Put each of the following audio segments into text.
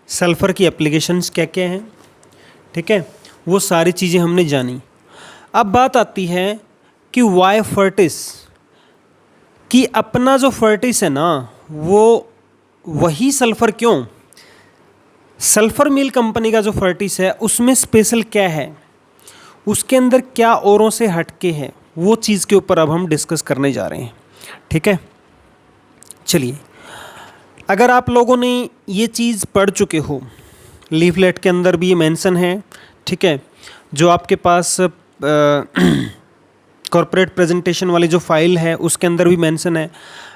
Sulphur की applications क्या क्या हैं, ठीक है, वो सारी चीज़ें हमने जानी। अब बात आती है कि वाई फर्टिस, कि अपना जो फर्टिस है ना वो वही सल्फ़र क्यों, सल्फ़र मिल कंपनी का जो फर्टिस है उसमें स्पेशल क्या है, उसके अंदर क्या औरों से हटके है, वो चीज़ के ऊपर अब हम डिस्कस करने जा रहे हैं, ठीक है। चलिए, अगर आप लोगों ने ये चीज़ पढ़ चुके हो, लीफलेट के अंदर भी ये मेंशन है, ठीक है, जो आपके पास कॉर्पोरेट प्रेजेंटेशन वाली जो फाइल है उसके अंदर भी मेंशन है।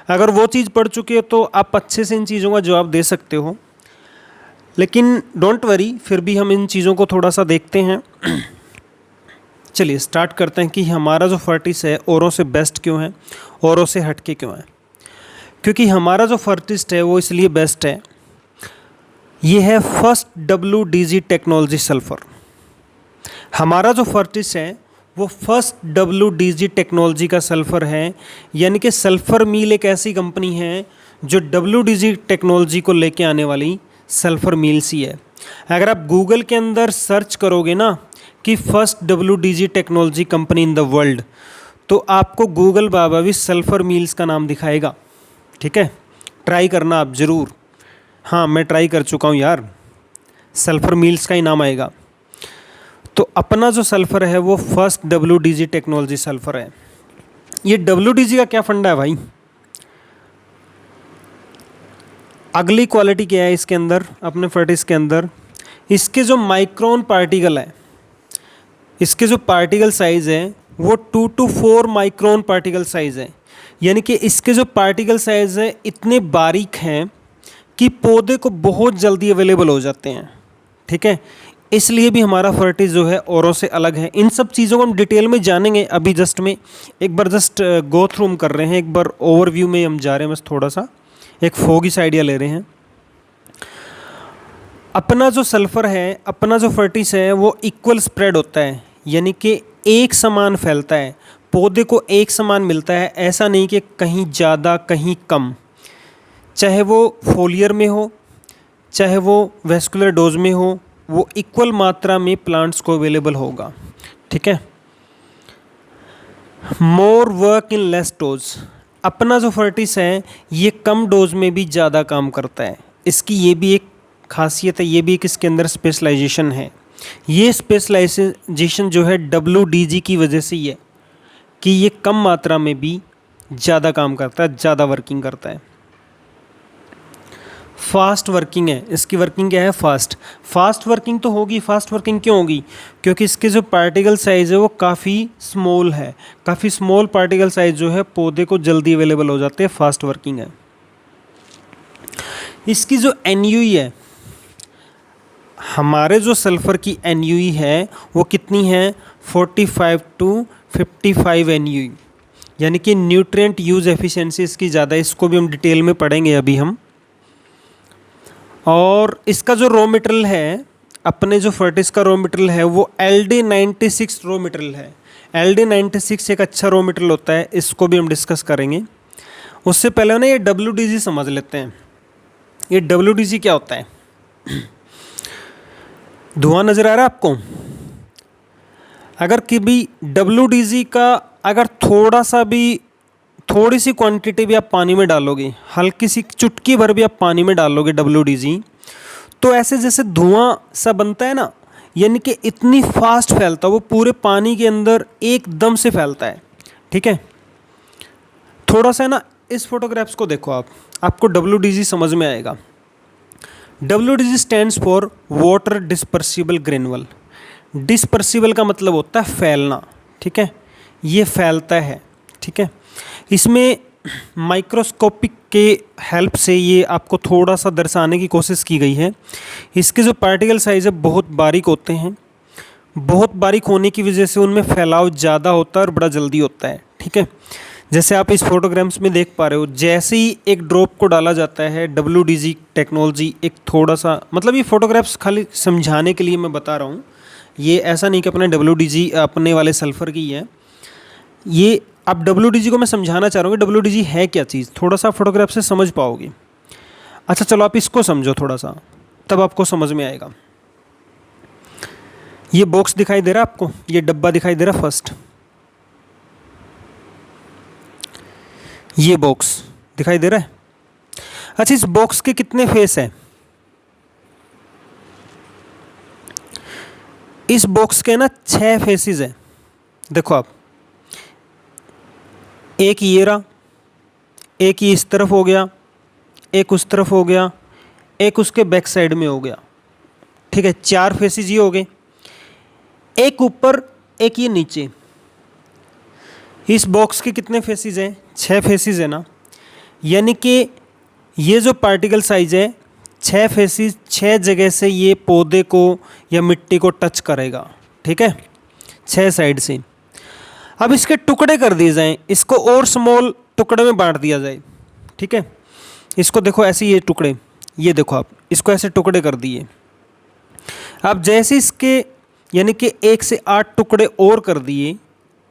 अगर वो चीज़ पढ़ चुके हो तो आप अच्छे से इन चीज़ों का जवाब दे सकते हो, लेकिन डोंट वरी, फिर भी हम इन चीज़ों को थोड़ा सा देखते हैं। चलिए स्टार्ट करते हैं कि हमारा जो फर्टिस है औरों से बेस्ट क्यों है, औरों से हटके क्यों है। क्योंकि हमारा जो फर्टिस है वो इसलिए बेस्ट है, ये है फर्स्ट WDG टेक्नोलॉजी सल्फ़र। हमारा जो फर्टिस है वो फर्स्ट WDG टेक्नोलॉजी का सल्फ़र है, यानी कि सल्फ़र मिल एक ऐसी कंपनी है जो WDG टेक्नोलॉजी को लेके आने वाली सल्फ़र मिल्स ही है। अगर आप गूगल के अंदर सर्च करोगे ना कि first WDG technology company in the world, तो आपको गूगल बाबा भी सल्फ़र मिल्स का नाम दिखाएगा, ठीक है। ट्राई करना आप ज़रूर। हाँ, मैं ट्राई कर चुका हूँ यार, सल्फ़र मिल्स का ही नाम आएगा। तो अपना जो सल्फ़र है वो फर्स्ट WDG टेक्नोलॉजी सल्फ़र है। ये WDG का क्या फंडा है भाई, अगली क्वालिटी क्या है इसके अंदर, अपने फर्टिस के अंदर, इसके जो माइक्रोन पार्टिकल है, इसके जो पार्टिकल साइज़ है वो 2 to 4 माइक्रोन पार्टिकल साइज़ है। यानी कि इसके जो पार्टिकल साइज़ है इतने बारीक हैं कि पौधे को बहुत जल्दी अवेलेबल हो जाते हैं, ठीक है। इसलिए भी हमारा फर्टिस जो है औरों से अलग है। इन सब चीज़ों को हम डिटेल में जानेंगे, अभी जस्ट में एक बार जस्ट गो थ्रू हम कर रहे हैं, एक बार ओवरव्यू में हम जा रहे हैं, बस थोड़ा सा एक फोगी सा आइडिया ले रहे हैं। अपना जो सल्फ़र है, अपना जो फर्टिस है वो इक्वल स्प्रेड होता है, यानी कि एक समान फैलता है, पौधे को एक समान मिलता है, ऐसा नहीं कि कहीं ज़्यादा कहीं कम, चाहे वो फोलियर में हो चाहे वो वेस्कुलर डोज में हो, वो इक्वल मात्रा में प्लांट्स को अवेलेबल होगा, ठीक है। More work in less dose, अपना जो फर्टिस है ये कम डोज में भी ज़्यादा काम करता है, इसकी ये भी एक खासियत है, ये भी एक इसके अंदर स्पेशलाइजेशन है। ये स्पेशलाइजेशन जो है WDG की वजह से ही है कि ये कम मात्रा में भी ज़्यादा काम करता है, ज़्यादा वर्किंग करता है। फास्ट वर्किंग है, इसकी वर्किंग क्या है, फास्ट वर्किंग तो होगी। फास्ट वर्किंग क्यों होगी, क्योंकि इसके जो पार्टिकल साइज़ है वो काफ़ी स्मॉल है, काफ़ी स्मॉल पार्टिकल साइज़ जो है पौधे को जल्दी अवेलेबल हो जाते हैं, फास्ट वर्किंग है। इसकी जो NUE है, हमारे जो सल्फ़र की NUE है वो कितनी है, 45 to 55 NUE, यानी कि न्यूट्रिएंट यूज़ एफिशिएंसी इसकी ज़्यादा है। इसको भी हम डिटेल में पढ़ेंगे अभी हम। और इसका जो रॉ मटेरियल है, अपने जो फर्टिस का रॉ मटेरियल है वो LD96 रॉ मटेरियल है। LD96 एक अच्छा रॉ मटेरियल होता है, इसको भी हम डिस्कस करेंगे। उससे पहले ना ये WDG समझ लेते हैं। ये WDG क्या होता है, धुआं नज़र आ रहा है आपको, अगर कि भी WDG का अगर थोड़ी सी क्वांटिटी भी आप पानी में डालोगे, हल्की सी चुटकी भर भी आप पानी में डालोगे WDG, तो ऐसे जैसे धुआं सा बनता है ना, यानी कि इतनी फास्ट फैलता है, वो पूरे पानी के अंदर एकदम से फैलता है, ठीक है। थोड़ा सा ना इस फोटोग्राफ्स को देखो आप, आपको WDG समझ में आएगा। WDG stands for water dispersible granule. Dispersible का मतलब होता है फैलना, ठीक है, ये फैलता है, ठीक है। इसमें माइक्रोस्कोपिक के हेल्प से ये आपको थोड़ा सा दर्शाने की कोशिश की गई है। इसके जो पार्टिकल साइज़ है बहुत बारीक होते हैं, बहुत बारीक होने की वजह से उनमें फैलाव ज़्यादा होता है और बड़ा जल्दी होता है, ठीक है। जैसे आप इस फोटोग्राम्स में देख पा रहे हो, जैसे ही एक ड्रॉप को डाला जाता है WDG टेक्नोलॉजी, एक थोड़ा सा, मतलब ये फोटोग्राफ्स खाली समझाने के लिए मैं बता रहा हूँ, ये ऐसा नहीं कि अपने WDG अपने वाले सल्फ़र की है। ये अब WDG को मैं समझाना चाह रहा हूँ कि WDG है क्या चीज़, थोड़ा सा फोटोग्राफ से समझ पाओगे। अच्छा चलो आप इसको समझो थोड़ा सा। तब आपको समझ में आएगा। ये बॉक्स दिखाई दे रहा है आपको, ये डब्बा दिखाई दे रहा फर्स्ट, ये बॉक्स दिखाई दे रहा है। अच्छा, इस बॉक्स के कितने फेस हैं? इस बॉक्स के ना 6 फेसेस हैं। देखो आप, एक ये रहा, एक ये इस तरफ हो गया, एक उस तरफ हो गया, एक उसके बैक साइड में हो गया। ठीक है, 4 फेसेस ये हो गए, एक ऊपर एक ये नीचे। इस बॉक्स के कितने फेसेस हैं? 6 फेसेस है ना, यानी कि ये जो पार्टिकल साइज है 6 फेसेस 6 जगह से ये पौधे को या मिट्टी को टच करेगा। ठीक है, 6 साइड से। अब इसके टुकड़े कर दिए जाएं, इसको और स्मॉल टुकड़े में बांट दिया जाए। ठीक है, इसको देखो ऐसे, ये टुकड़े, ये देखो आप, इसको ऐसे टुकड़े कर दिए। अब जैसे इसके यानी कि 1 से 8 टुकड़े और कर दिए,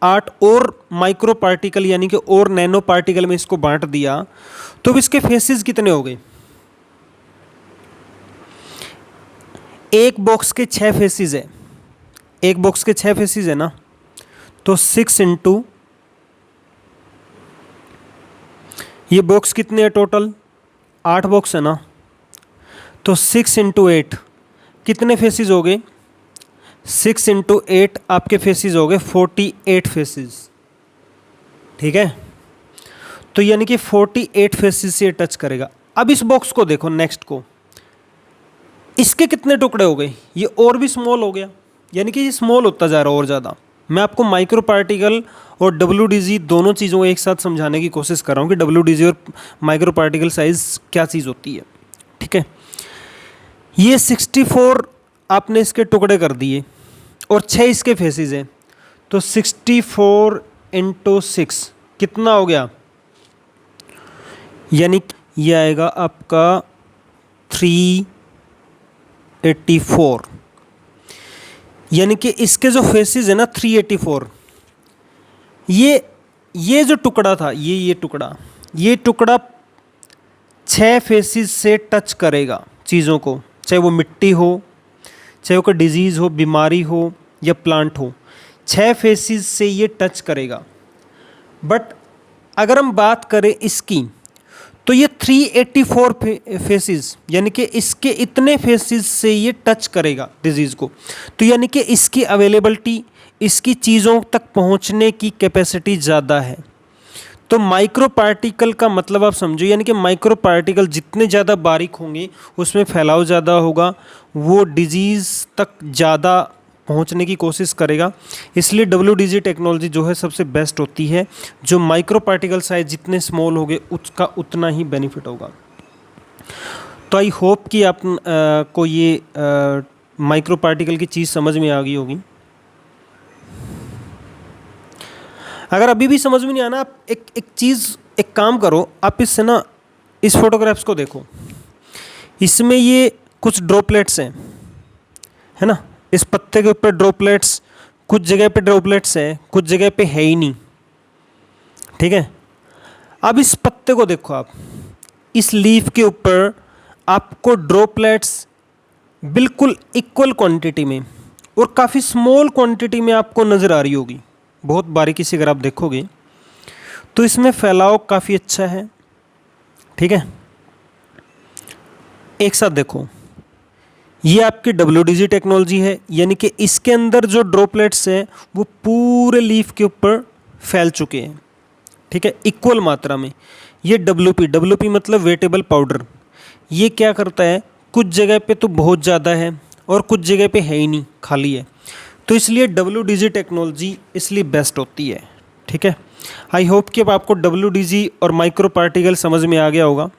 8 और माइक्रो पार्टिकल यानी कि और नैनो पार्टिकल में इसको बांट दिया, तो अब इसके फेसेस कितने हो गए? एक बॉक्स के 6 फेसेस है, एक बॉक्स के 6 फेसेस है ना, तो 6 इंटू, ये बॉक्स कितने है टोटल? 8 बॉक्स है ना, तो 6 इंटू 8 कितने फेसेस हो गए? 6 इंटू 8 आपके फेसेस हो गए 48 फेसेस। ठीक है, तो यानी कि 48 फेसेस से टच करेगा। अब इस बॉक्स को देखो, नेक्स्ट को, इसके कितने टुकड़े हो गए? ये और भी स्मॉल हो गया, यानी कि ये स्मॉल होता जा रहा है और ज़्यादा। मैं आपको माइक्रो पार्टिकल और WDG दोनों चीज़ों को एक साथ समझाने की कोशिश कर रहा हूँ कि WDG और माइक्रो पार्टिकल साइज़ क्या चीज़ होती है। ठीक है, ये 64 आपने इसके टुकड़े कर दिए और 6 इसके फेसेस हैं, तो 64 इंटू 6 कितना हो गया? यानी ये आएगा आपका 384। यानी कि इसके जो फेसेस है ना 384, ये जो टुकड़ा था, ये टुकड़ा 6 फेसेस से टच करेगा चीज़ों को, चाहे वो मिट्टी हो, चाहे वो कोई डिजीज़ हो, बीमारी हो या प्लांट हो, 6 फेसेस से ये टच करेगा। बट अगर हम बात करें इसकी, तो ये 384 फेसेस, यानी कि इसके इतने फेसेस से ये टच करेगा डिजीज़ को, तो यानी कि इसकी अवेलेबिलिटी, इसकी चीज़ों तक पहुंचने की कैपेसिटी ज़्यादा है। तो माइक्रो पार्टिकल का मतलब आप समझो, यानी कि माइक्रो पार्टिकल जितने ज़्यादा बारीक होंगे उसमें फैलाव ज़्यादा होगा, वो डिजीज़ तक ज़्यादा पहुंचने की कोशिश करेगा। इसलिए WDG टेक्नोलॉजी जो है सबसे बेस्ट होती है। जो माइक्रो पार्टिकल साइज जितने स्मॉल होंगे उसका उतना ही बेनिफिट होगा। तो आई होप कि आप को ये माइक्रो पार्टिकल की चीज़ समझ में आ गई होगी। अगर अभी भी समझ में नहीं आना, आप एक काम करो, आप इससे ना इस फोटोग्राफ्स को देखो, इसमें ये कुछ ड्रॉपलेट्स हैं, है ना, इस पत्ते के ऊपर ड्रॉपलेट्स, कुछ जगह पे ड्रॉपलेट्स हैं, कुछ जगह पे है ही नहीं। ठीक है, अब इस पत्ते को देखो आप, इस लीफ के ऊपर आपको ड्रॉपलेट्स बिल्कुल इक्वल क्वांटिटी में और काफ़ी स्मॉल क्वांटिटी में आपको नज़र आ रही होगी। बहुत बारीकी से अगर आप देखोगे तो इसमें फैलाव काफ़ी अच्छा है। ठीक है, एक साथ देखो, ये आपकी WDG टेक्नोलॉजी है, यानी कि इसके अंदर जो ड्रॉपलेट्स हैं वो पूरे लीफ के ऊपर फैल चुके हैं। ठीक है, इक्वल मात्रा में। ये WP मतलब वेटेबल पाउडर, ये क्या करता है, कुछ जगह पे तो बहुत ज़्यादा है और कुछ जगह पे है ही नहीं, खाली है। तो इसलिए WDG टेक्नोलॉजी इसलिए बेस्ट होती है। ठीक है, आई होप कि अब आपको WDG और माइक्रो पार्टिकल समझ में आ गया होगा।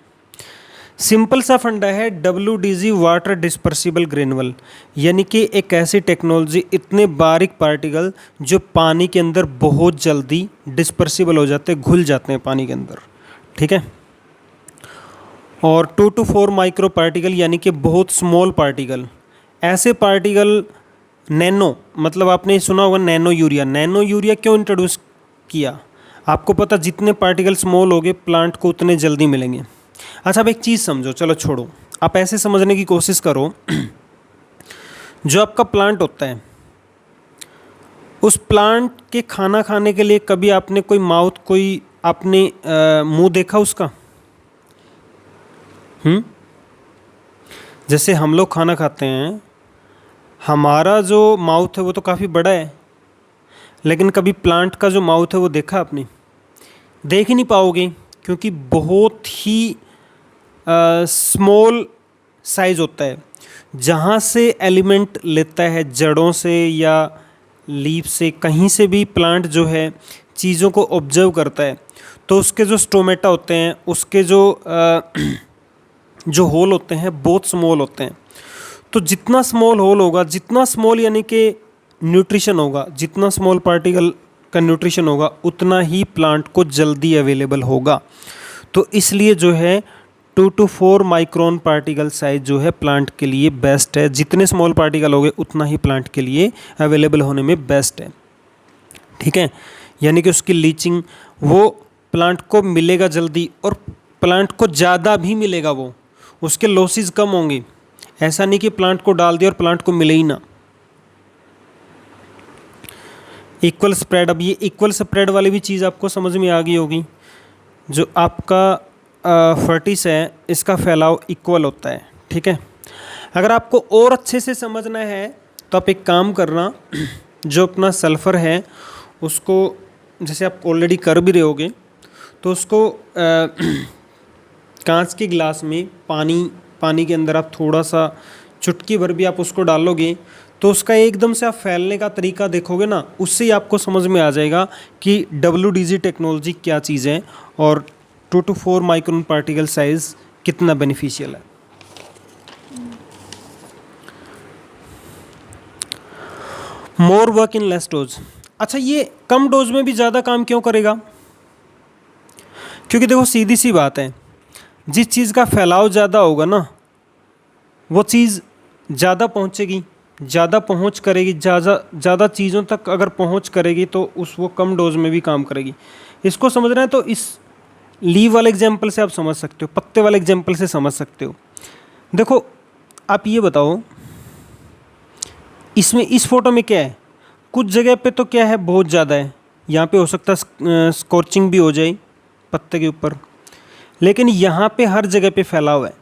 सिंपल सा फंडा है, WDG वाटर डिस्पर्सिबल ग्रेनुअल, यानी कि एक ऐसी टेक्नोलॉजी, इतने बारीक पार्टिकल जो पानी के अंदर बहुत जल्दी डिस्पर्सिबल हो जाते हैं, घुल जाते हैं पानी के अंदर। ठीक है, और 2 to 4 माइक्रो पार्टिकल, यानी कि बहुत स्मॉल पार्टिकल, ऐसे पार्टिकल नैनो, मतलब आपने सुना होगा नैनो यूरिया क्यों इंट्रोड्यूस किया? आपको पता, जितने पार्टिकल स्मॉल होंगे प्लांट को उतने जल्दी मिलेंगे। अच्छा, अब एक चीज़ समझो, चलो छोड़ो, आप ऐसे समझने की कोशिश करो, जो आपका प्लांट होता है, उस प्लांट के खाना खाने के लिए कभी आपने कोई आपने मुंह देखा उसका? जैसे हम लोग खाना खाते हैं, हमारा जो माउथ है वो तो काफ़ी बड़ा है, लेकिन कभी प्लांट का जो माउथ है वो देखा आपने? देख ही नहीं पाओगे, क्योंकि बहुत ही स्मॉल साइज होता है। जहाँ से एलिमेंट लेता है, जड़ों से या लीफ से, कहीं से भी प्लांट जो है चीज़ों को ऑब्जर्व करता है, तो उसके जो स्टोमेटा होते हैं, उसके जो होल होते हैं बहुत स्मॉल होते हैं। तो जितना स्मॉल होल होगा, जितना स्मॉल यानी कि न्यूट्रिशन होगा, जितना स्मॉल पार्टिकल का न्यूट्रिशन होगा, उतना ही प्लांट को जल्दी अवेलेबल होगा। तो इसलिए जो है 2 to 4 माइक्रोन पार्टिकल साइज जो है प्लांट के लिए बेस्ट है। जितने स्मॉल पार्टिकल होंगे उतना ही प्लांट के लिए अवेलेबल होने में बेस्ट है, ठीक है। यानी कि उसकी लीचिंग वो प्लांट को मिलेगा जल्दी, और प्लांट को ज़्यादा भी मिलेगा, वो उसके लॉसेस कम होंगे। ऐसा नहीं कि प्लांट को डाल दिया और प्लांट को मिले ही ना। इक्वल स्प्रेड, अब ये इक्वल स्प्रेड वाली भी चीज़ आपको समझ में आ गई होगी। जो आपका फर्टिस है, इसका फैलाव इक्वल होता है, ठीक है। अगर आपको और अच्छे से समझना है तो आप एक काम करना, जो अपना सल्फ़र है उसको, जैसे आप ऑलरेडी कर भी रहे होगे, तो उसको कांच के गिलास में पानी के अंदर आप थोड़ा सा चुटकी भर भी आप उसको डालोगे, तो उसका एकदम से आप फैलने का तरीका देखोगे ना, उससे ही आपको समझ में आ जाएगा कि WDG टेक्नोलॉजी क्या चीज़ है और 2 to 4 माइक्रोन पार्टिकल साइज कितना बेनिफिशियल है। More work in less dose. अच्छा, ये कम डोज में भी ज़्यादा काम क्यों करेगा? क्योंकि देखो सीधी सी बात है, जिस चीज़ का फैलाव ज़्यादा होगा ना, वो चीज़ ज़्यादा पहुँचेगी, ज़्यादा पहुँच करेगी, ज़्यादा चीज़ों तक अगर पहुँच करेगी तो वो कम डोज में भी काम करेगी। इसको समझना है तो इस लीव वाले एग्जाम्पल से आप समझ सकते हो, पत्ते वाले एग्जाम्पल से समझ सकते हो। देखो आप ये बताओ, इसमें इस फोटो में क्या है? कुछ जगह पे तो क्या है, बहुत ज़्यादा है, यहाँ पे हो सकता है स्कॉर्चिंग भी हो जाए पत्ते के ऊपर, लेकिन यहाँ पे हर जगह पे फैला हुआ है।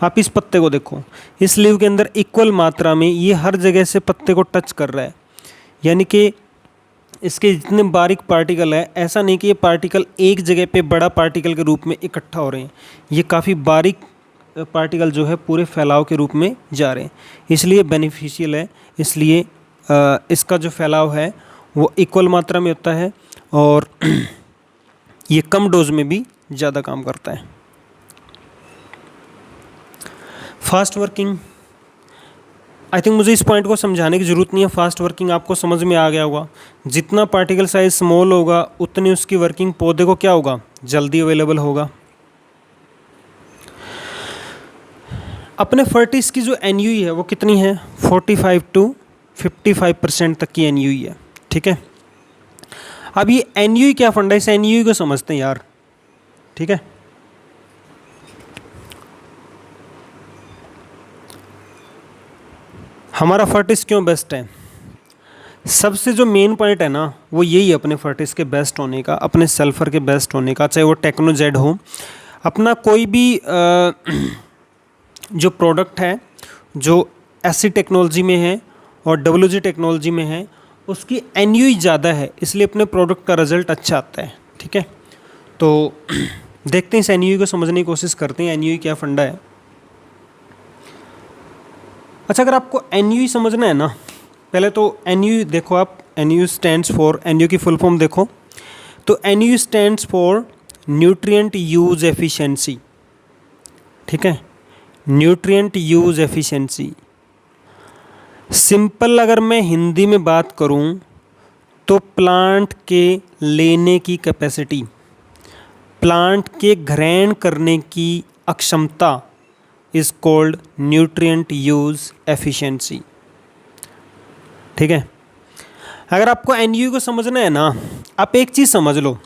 आप इस पत्ते को देखो, इस लीव के अंदर इक्वल मात्रा में ये हर जगह से पत्ते को टच कर रहा है। यानी कि इसके जितने बारीक पार्टिकल है, ऐसा नहीं कि ये पार्टिकल एक जगह पे बड़ा पार्टिकल के रूप में इकट्ठा हो रहे हैं, ये काफ़ी बारीक पार्टिकल जो है पूरे फैलाव के रूप में जा रहे हैं, इसलिए बेनिफिशियल है। इसलिए इसका जो फैलाव है वो इक्वल मात्रा में होता है और ये कम डोज में भी ज़्यादा काम करता है। फास्ट वर्किंग, आई थिंक मुझे इस पॉइंट को समझाने की ज़रूरत नहीं है। फास्ट वर्किंग आपको समझ में आ गया होगा। जितना पार्टिकल साइज स्मॉल होगा उतनी उसकी वर्किंग पौधे को क्या होगा, जल्दी अवेलेबल होगा। अपने फर्टिस की जो NUE है वो कितनी है? 45 to 55% तक की NUE है, ठीक है। अब ये NUE क्या फंडा है, इस NUE को समझते हैं यार, ठीक है। हमारा फर्टिस क्यों बेस्ट है? सबसे जो मेन पॉइंट है ना, वो यही है अपने फर्टिस के बेस्ट होने का, अपने सल्फ़र के बेस्ट होने का। चाहे वो टेक्नोजेड हो, अपना कोई भी जो प्रोडक्ट है जो ऐसी टेक्नोलॉजी में है और WG टेक्नोलॉजी में है, उसकी NUE ज़्यादा है, इसलिए अपने प्रोडक्ट का रिज़ल्ट अच्छा आता है, ठीक है। तो देखते हैं, इस NUE को समझने की कोशिश करते हैं, NUE क्या फंडा है। अच्छा, अगर आपको NUE समझना है ना, पहले तो NUE देखो आप, NUE स्टैंड्स फॉर, NUE की फुल फॉर्म देखो तो NUE stands for nutrient use efficiency, ठीक है। न्यूट्रिएंट यूज एफिशिएंसी, सिंपल अगर मैं हिंदी में बात करूं तो प्लांट के लेने की कैपेसिटी, प्लांट के ग्रहण करने की अक्षमता is called nutrient use efficiency, ठीक है। अगर आपको NUE को समझना है ना, आप एक चीज़ समझ लो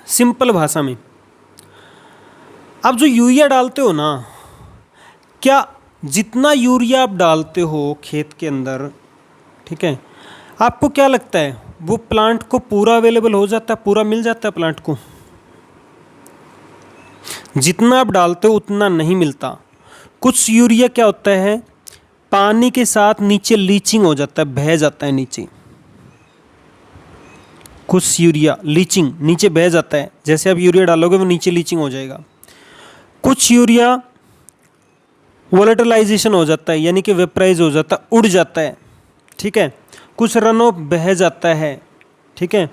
सिंपल भाषा में। आप जो यूरिया डालते हो ना, क्या जितना यूरिया आप डालते हो खेत के अंदर, ठीक है, आपको क्या लगता है वो प्लांट को पूरा अवेलेबल हो जाता है, पूरा मिल जाता है प्लांट को? जितना आप डालते हो उतना नहीं मिलता। कुछ यूरिया क्या होता है, पानी के साथ नीचे लीचिंग हो जाता है, बह जाता है नीचे। कुछ यूरिया लीचिंग नीचे बह जाता है, जैसे आप यूरिया डालोगे वो नीचे लीचिंग हो जाएगा। कुछ यूरिया वोलेटिलाइजेशन हो जाता है, यानी कि वेपराइज हो जाता है, उड़ जाता है, ठीक है। कुछ रन ऑफ बह जाता है, ठीक है।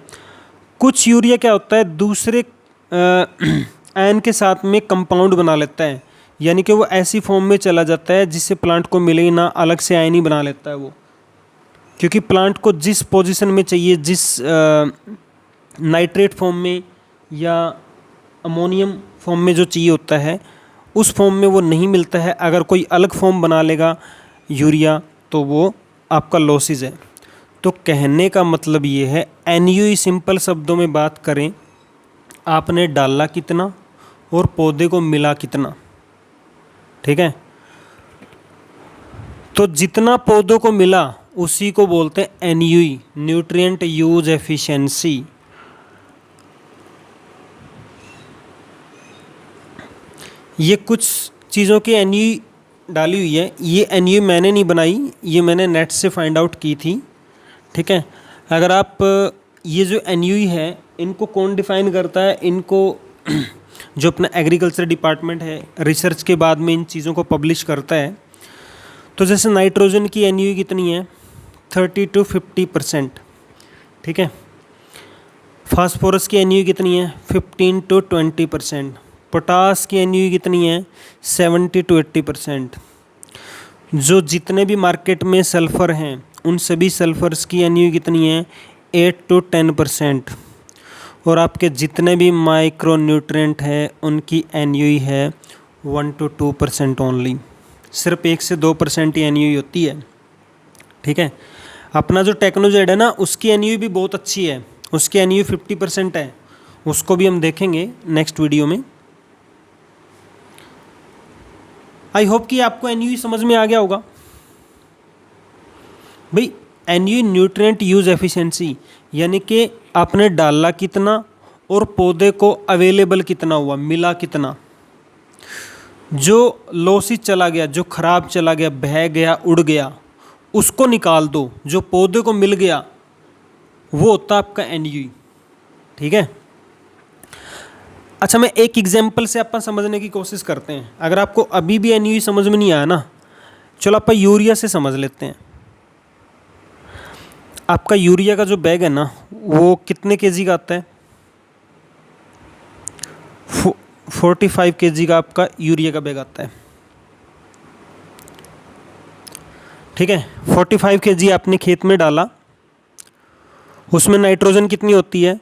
कुछ यूरिया क्या होता है, दूसरे आयन के साथ में कंपाउंड बना लेता है, यानी कि वो ऐसी फॉर्म में चला जाता है जिससे प्लांट को मिले ही ना, अलग से आयन ही बना लेता है वो। क्योंकि प्लांट को जिस पोजीशन में चाहिए, जिस नाइट्रेट फॉर्म में या अमोनियम फॉर्म में जो चाहिए होता है, उस फॉर्म में वो नहीं मिलता है। अगर कोई अलग फॉर्म बना लेगा यूरिया तो वो आपका लॉसेज है। तो कहने का मतलब ये है, NUE सिंपल शब्दों में बात करें, आपने डाला कितना और पौधे को मिला कितना, ठीक है। तो जितना पौधों को मिला उसी को बोलते हैं NUE, न्यूट्रिएंट यूज एफिशिएंसी। ये कुछ चीज़ों की NUE डाली हुई है। ये NUE मैंने नहीं बनाई, ये मैंने नेट से फाइंड आउट की थी, ठीक है। अगर आप ये जो NUE है इनको कौन डिफ़ाइन करता है, इनको जो अपना एग्रीकल्चर डिपार्टमेंट है रिसर्च के बाद में इन चीज़ों को पब्लिश करता है। तो जैसे नाइट्रोजन की NUE कितनी है, 30 to 50%, ठीक है। फास्फोरस की NUE कितनी है, 15 to 20%। पोटास की NUE कितनी है, 70 to 80%। जो जितने भी मार्केट में सल्फ़र हैं उन सभी सल्फ़र्स की NUE कितनी है, 8 to 10%। और आपके जितने भी माइक्रो न्यूट्रिएंट हैं उनकी NUE है 1 to 2% ओनली। सिर्फ 1 से 2% ही NUE होती है, ठीक है। अपना जो टेक्नोजेड है ना, उसकी NUE भी बहुत अच्छी है, उसकी NUE 50% है, उसको भी हम देखेंगे नेक्स्ट वीडियो में। आई होप कि आपको NUE समझ में आ गया होगा। भाई NUE न्यूट्रिएंट यूज एफिशिएंसी, यानी कि आपने डाला कितना और पौधे को अवेलेबल कितना हुआ, मिला कितना। जो लॉसेज चला गया, जो खराब चला गया, बह गया, उड़ गया, उसको निकाल दो। जो पौधे को मिल गया वो होता है आपका NUE, ठीक है। अच्छा, मैं एक एग्जांपल से अपन समझने की कोशिश करते हैं। अगर आपको अभी भी NUE समझ में नहीं आया ना, चलो अपन यूरिया से समझ लेते हैं। आपका यूरिया का जो बैग है ना, वो कितने केजी का आता है, 45 केजी का आपका यूरिया का बैग आता है, ठीक है। 45 केजी आपने खेत में डाला, उसमें नाइट्रोजन कितनी होती है,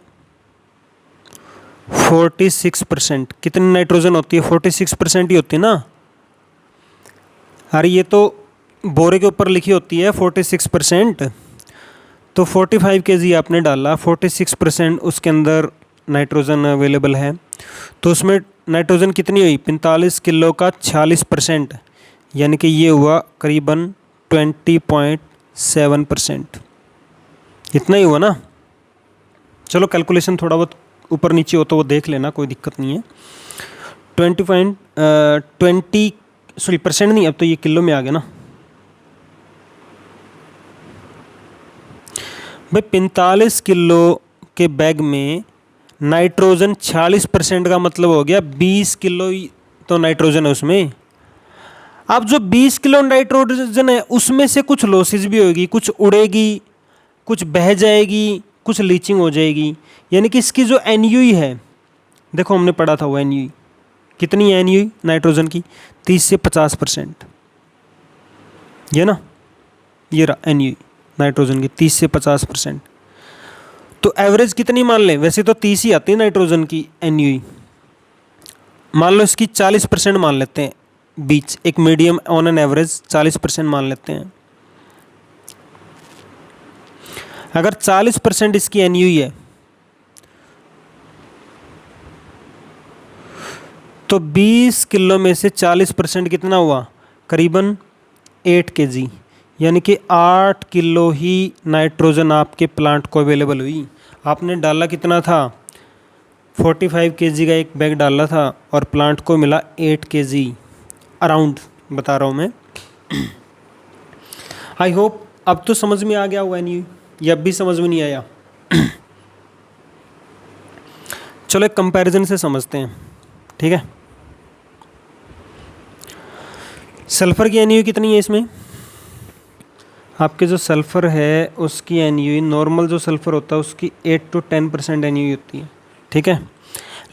46%। कितनी नाइट्रोजन होती है, 46% ही होती है ना। अरे ये तो बोरे के ऊपर लिखी होती है 46%। तो 45 केजी आपने डाला, 46% उसके अंदर नाइट्रोजन अवेलेबल है, तो उसमें नाइट्रोजन कितनी हुई, 45 किलो का 46%, यानी कि ये हुआ करीबन 20.7%। इतना ही हुआ ना। चलो कैलकुलेशन थोड़ा बहुत ऊपर नीचे हो तो वो देख लेना, कोई दिक्कत नहीं है। 20% नहीं, अब तो ये किलो में आ गया ना भाई। 45 किलो के बैग में नाइट्रोजन 46% का मतलब हो गया 20 किलो तो नाइट्रोजन है उसमें। अब जो 20 किलो नाइट्रोजन है उसमें से कुछ लॉसेज भी होगी, कुछ उड़ेगी, कुछ बह जाएगी, कुछ लीचिंग हो जाएगी। यानी कि इसकी जो NUE है, देखो हमने पढ़ा था वो NUE कितनी है, NUE नाइट्रोजन की 30 से 50%, ये ना, ये रहा NUE नाइट्रोजन की 30 से 50%। तो एवरेज कितनी मान लें, वैसे तो 30 ही आती है नाइट्रोजन की NUE, मान लो इसकी 40% मान लेते हैं, बीच एक मीडियम ऑन एन एवरेज 40% मान लेते हैं। अगर 40% इसकी NUE है तो 20 किलो में से 40% कितना हुआ, करीबन 8 kg, यानी कि 8 किलो ही नाइट्रोजन आपके प्लांट को अवेलेबल हुई। आपने डाला कितना था, 45 kg का एक बैग डाला था और प्लांट को मिला 8 kg अराउंड, बता रहा हूँ मैं। आई होप अब तो समझ में आ गया हुआ नहीं, या अब भी समझ में नहीं आया। चलो एक कंपैरिजन से समझते हैं, ठीक है। सल्फ़र की एनयू कितनी है इसमें, आपके जो सल्फ़र है उसकी एनयू, नॉर्मल जो सल्फ़र होता है उसकी 8 to 10% एनयू होती है, ठीक है।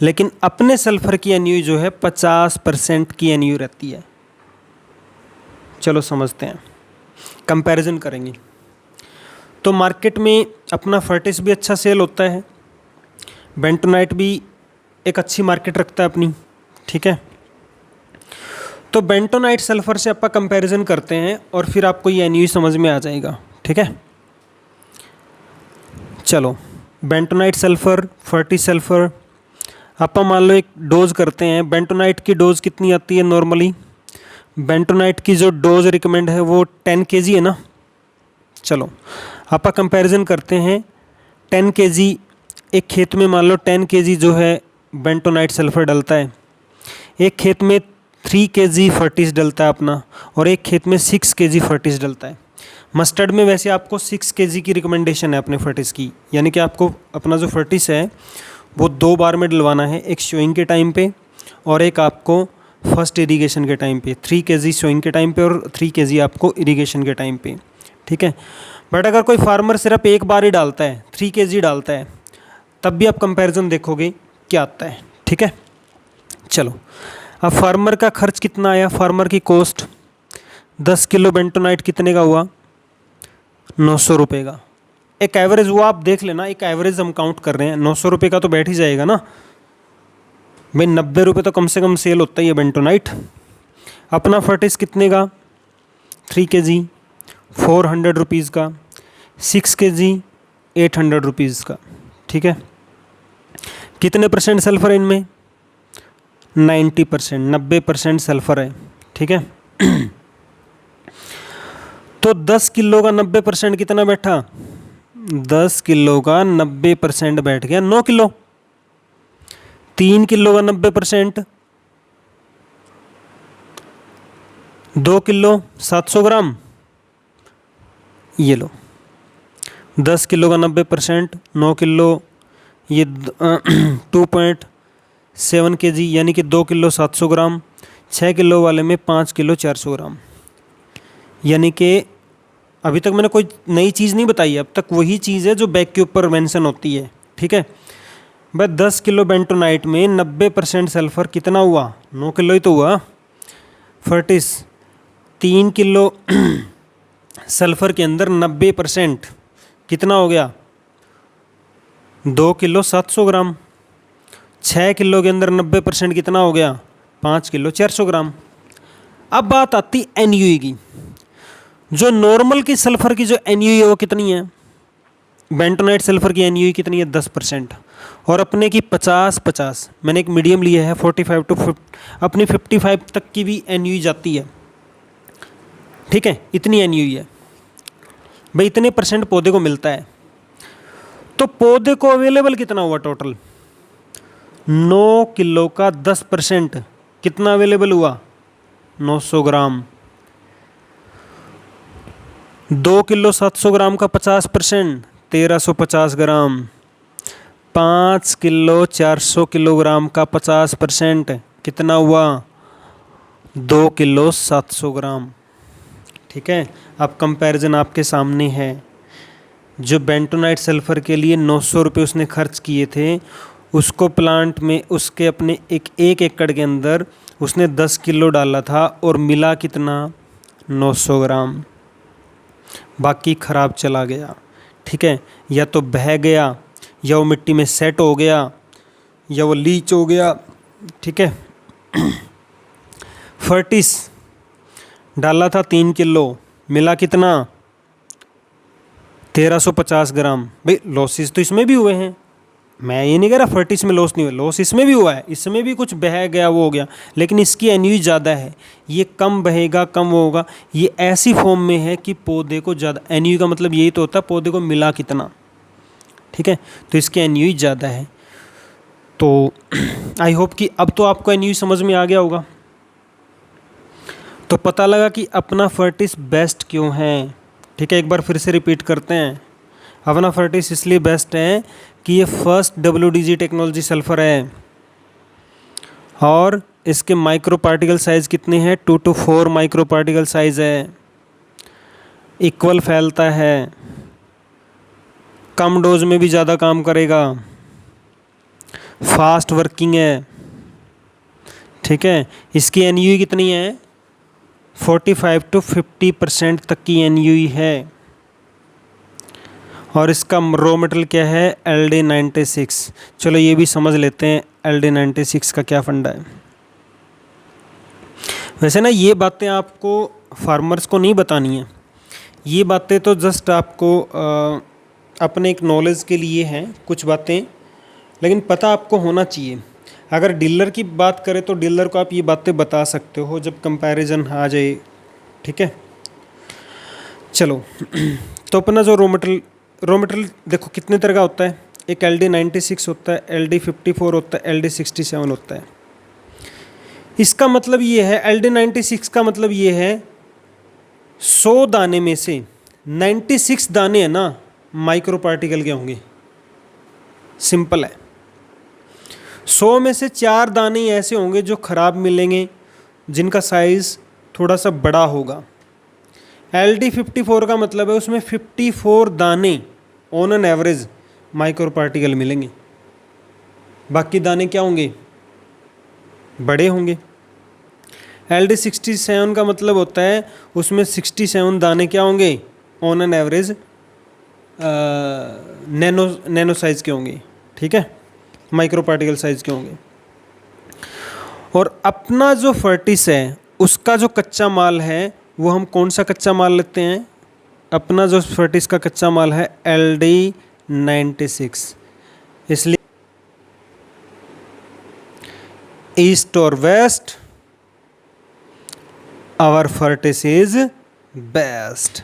लेकिन अपने सल्फ़र की एनयू जो है 50% की एनयू रहती है। चलो समझते हैं, कंपैरिजन करेंगे। तो मार्केट में अपना फर्टिस भी अच्छा सेल होता है, बेंटोनाइट भी एक अच्छी मार्केट रखता है अपनी, ठीक है। तो बेंटोनाइट सल्फ़र से आपका कंपैरिजन करते हैं और फिर आपको ये एनयू समझ में आ जाएगा, ठीक है। चलो बेंटोनाइट सल्फ़र, फर्टिस सल्फ़र, आप मान लो एक डोज करते हैं। बेंटोनाइट की डोज कितनी आती है नॉर्मली, बेंटोनाइट की जो डोज रिकमेंड है वो 10 kg है ना। चलो आप कंपैरिजन करते हैं, 10 kg एक खेत में मान लो 10 kg जो है बेंटोनाइट सल्फ़र डलता है, एक खेत में 3 kg फर्टिस डलता है अपना, और एक खेत में 6 kg फर्टिस डलता है। मस्टर्ड में वैसे आपको 6 kg की रिकमेंडेशन है अपने फर्टिस की, यानी कि आपको अपना जो फर्टिस है वो 2 बार में डलवाना है, एक शोइंग के टाइम पे और एक आपको फर्स्ट इरिगेशन के टाइम पे। 3 kg शोइंग के टाइम पे और 3 kg आपको इरिगेशन के टाइम पे, ठीक है। बट अगर कोई फार्मर सिर्फ एक बार ही डालता है, 3 kg डालता है, तब भी आप कंपैरिजन देखोगे क्या आता है, ठीक है। चलो अब फार्मर का खर्च कितना आया, फार्मर की कॉस्ट 10 किलो बेंटोनाइट कितने का हुआ, 900 रुपये का। एक एवरेज हुआ, आप देख लेना, एक एवरेज हम काउंट कर रहे हैं, 900 रुपये का तो बैठ ही जाएगा ना भाई, 90 रुपये तो कम से कम सेल होता ही है बेंटोनाइट। अपना फर्टिस कितने का, 3 kg 400 रुपीज़ का, 6 kg 800 रुपीज़ का, ठीक है। कितने परसेंट सल्फ़र है इनमें, 90%, 90% सल्फ़र है, ठीक है। तो 10 किलो का 90% कितना बैठा, 10 किलो का 90% बैठ गया 9 किलो। 3 किलो का 90%, 2 किलो 700 ग्राम, ये लो 10 किलो का 90%, 9 किलो, ये 2.7 kg, यानी कि 2 किलो 700 ग्राम, 6 किलो वाले में 5 किलो 400 ग्राम। यानी कि अभी तक मैंने कोई नई चीज़ नहीं बताई, अब तक वही चीज़ है जो बैग के ऊपर मेंशन होती है, ठीक है। भाई 10 किलो बेंटोनाइट में 90% सल्फ़र कितना हुआ, 9 किलो ही तो हुआ। फर्टिस 3 किलो सल्फ़र के अंदर 90% कितना हो गया, 2 किलो 700 ग्राम। 6 किलो के अंदर 90% कितना हो गया, 5 किलो 400 ग्राम। अब बात आती एनयूई की। जो नॉर्मल की सल्फ़र की जो एनयूई है वो कितनी है, बेंटोनाइट सल्फ़र की एनयूई कितनी है, 10%, और अपने की 50-50। मैंने एक मीडियम लिया है 45 to 50, अपनी 55 तक की भी एनयूई जाती है, ठीक है। इतनी एनयूई है भाई, इतने परसेंट पौधे को मिलता है। तो पौधे को अवेलेबल कितना हुआ टोटल, 9 किलो का 10% कितना अवेलेबल हुआ, 900 ग्राम। 2 किलो 700 ग्राम का 50% 1350 ग्राम। 5 किलो 400 किलोग्राम का 50% कितना हुआ, 2 किलो 700 ग्राम, ठीक है। अब कंपैरिजन आपके सामने है। जो बेंटोनाइट सल्फ़र के लिए 900 रुपये उसने खर्च किए थे, उसको प्लांट में उसके अपने एक एकड़ के अंदर उसने 10 किलो डाला था और मिला कितना, 900 ग्राम। बाकी ख़राब चला गया, ठीक है। या तो बह गया, या वो मिट्टी में सेट हो गया, या वो लीच हो गया, ठीक है। फर्टिस डाला था 3 किलो, मिला कितना, 1350 ग्राम। भाई लॉसेस तो इसमें भी हुए हैं, मैं ये नहीं कह रहा फर्टिस में लॉस नहीं हुआ, लॉस इसमें भी हुआ है, इसमें भी कुछ बह गया वो हो गया, लेकिन इसकी एनयूई ज़्यादा है, ये कम बहेगा कम वो होगा। ये ऐसी फॉर्म में है कि पौधे को ज़्यादा, एनयूई का मतलब यही तो होता है पौधे को मिला कितना, ठीक है, तो इसकी एनयूई ज़्यादा है। तो आई होप कि अब तो आपको एनयूई समझ में आ गया होगा। तो पता लगा कि अपना फर्टिस बेस्ट क्यों है, ठीक है। एक बार फिर से रिपीट करते हैं, अपना फर्टिस इसलिए बेस्ट है कि ये फर्स्ट WDG टेक्नोलॉजी सल्फ़र है और इसके माइक्रो पार्टिकल साइज़ कितने हैं, 2 to 4 माइक्रो पार्टिकल साइज़ है, इक्वल फैलता है, कम डोज में भी ज़्यादा काम करेगा, फास्ट वर्किंग है, ठीक है। इसकी एनयूई कितनी है, 45 to 50% तक की एनयूई है। और इसका रॉ मटेरियल क्या है, LD96। चलो ये भी समझ लेते हैं LD96 का क्या फंडा है। वैसे ना ये बातें आपको फार्मर्स को नहीं बतानी है, ये बातें तो जस्ट आपको अपने एक नॉलेज के लिए हैं कुछ बातें, लेकिन पता आपको होना चाहिए। अगर डीलर की बात करें तो डीलर को आप ये बातें बता सकते हो जब कंपैरिजन आ जाए, ठीक है। चलो तो अपना जो रॉ मटेरियल देखो कितने तरह का होता है, एक LD96 होता है, LD54 होता है, LD67 होता है। इसका मतलब ये है, LD96 का मतलब ये है 100 दाने में से 96 दाने है ना माइक्रो पार्टिकल के होंगे, सिंपल है। 100 में से 4 दाने ऐसे होंगे जो ख़राब मिलेंगे, जिनका साइज़ थोड़ा सा बड़ा होगा। LD54 का मतलब है उसमें 54 दाने on an average micro particle मिलेंगे, बाकी दाने क्या होंगे, बड़े होंगे। LD67 का मतलब होता है उसमें 67 दाने क्या होंगे, on an average nano size के होंगे, ठीक है, माइक्रो पार्टिकल साइज़ के होंगे। और अपना जो फर्टिस है उसका जो कच्चा माल है वो हम कौन सा कच्चा माल लेते हैं, अपना जो फर्टिस का कच्चा माल है LD96। इसलिए ईस्ट और west our Fertis is best.